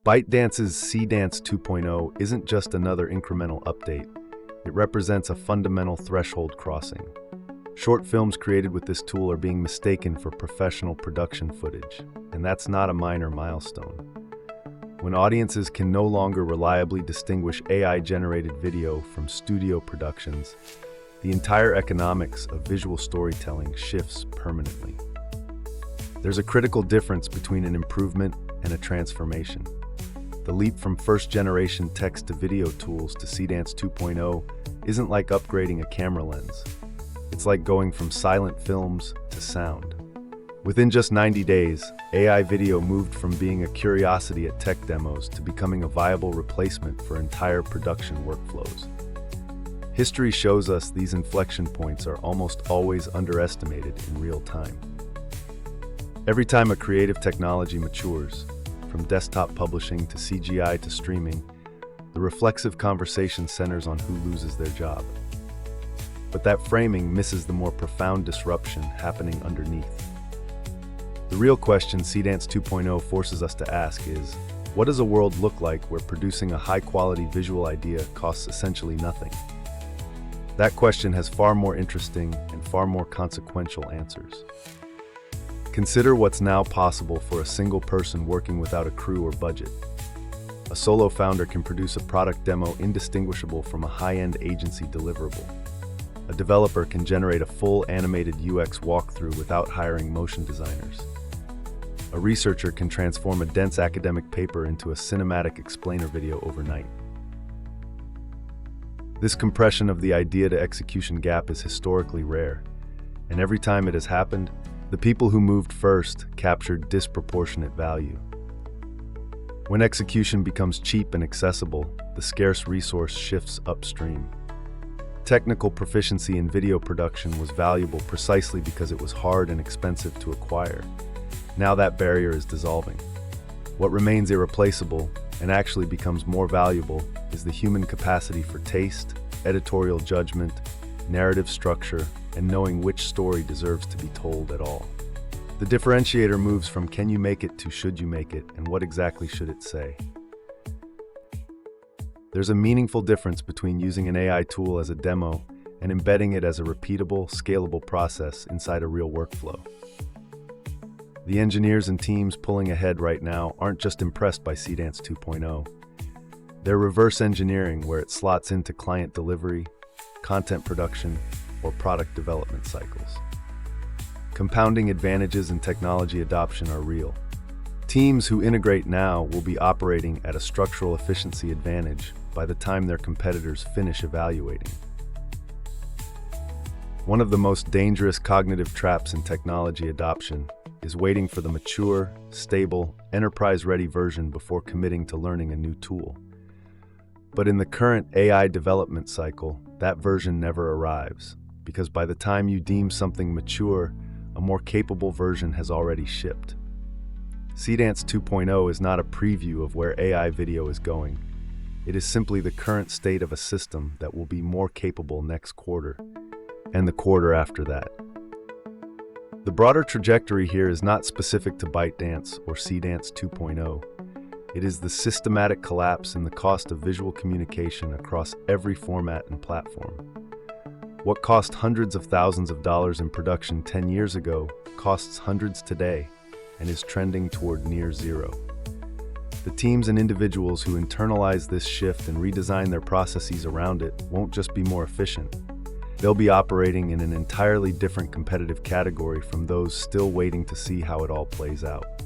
ByteDance's Seedance 2.0 isn't just another incremental update. It represents a fundamental threshold crossing. Short films created with this tool are being mistaken for professional production footage, and that's not a minor milestone. When audiences can no longer reliably distinguish AI-generated video from studio productions, the entire economics of visual storytelling shifts permanently. There's a critical difference between an improvement and a transformation. The leap from first-generation text-to-video tools to Seedance 2.0 isn't like upgrading a camera lens. It's like going from silent films to sound. Within just 90 days, AI video moved from being a curiosity at tech demos to becoming a viable replacement for entire production workflows. History shows us these inflection points are almost always underestimated in real time. Every time a creative technology matures, from desktop publishing to CGI to streaming, the reflexive conversation centers on who loses their job. But that framing misses the more profound disruption happening underneath. The real question Seedance 2.0 forces us to ask is, what does a world look like where producing a high-quality visual idea costs essentially nothing? That question has far more interesting and far more consequential answers. Consider what's now possible for a single person working without a crew or budget. A solo founder can produce a product demo indistinguishable from a high-end agency deliverable. A developer can generate a full animated UX walkthrough without hiring motion designers. A researcher can transform a dense academic paper into a cinematic explainer video overnight. This compression of the idea-to-execution gap is historically rare, and every time it has happened, the people who moved first captured disproportionate value. When execution becomes cheap and accessible, the scarce resource shifts upstream. Technical proficiency in video production was valuable precisely because it was hard and expensive to acquire. Now that barrier is dissolving. What remains irreplaceable, and actually becomes more valuable, is the human capacity for taste, editorial judgment, narrative structure, and knowing which story deserves to be told at all. The differentiator moves from can you make it to should you make it, and what exactly should it say. There's a meaningful difference between using an AI tool as a demo and embedding it as a repeatable, scalable process inside a real workflow. The engineers and teams pulling ahead right now aren't just impressed by Seedance 2.0. They're reverse engineering where it slots into client delivery, content production, or product development cycles. Compounding advantages in technology adoption are real. Teams who integrate now will be operating at a structural efficiency advantage by the time their competitors finish evaluating. One of the most dangerous cognitive traps in technology adoption is waiting for the mature, stable, enterprise-ready version before committing to learning a new tool. But in the current AI development cycle, that version never arrives, because by the time you deem something mature, a more capable version has already shipped. Seedance 2.0 is not a preview of where AI video is going. It is simply the current state of a system that will be more capable next quarter, and the quarter after that. The broader trajectory here is not specific to ByteDance or Seedance 2.0. It is the systematic collapse in the cost of visual communication across every format and platform. What cost hundreds of thousands of dollars in production 10 years ago costs hundreds today and is trending toward near zero. The teams and individuals who internalize this shift and redesign their processes around it won't just be more efficient. They'll be operating in an entirely different competitive category from those still waiting to see how it all plays out.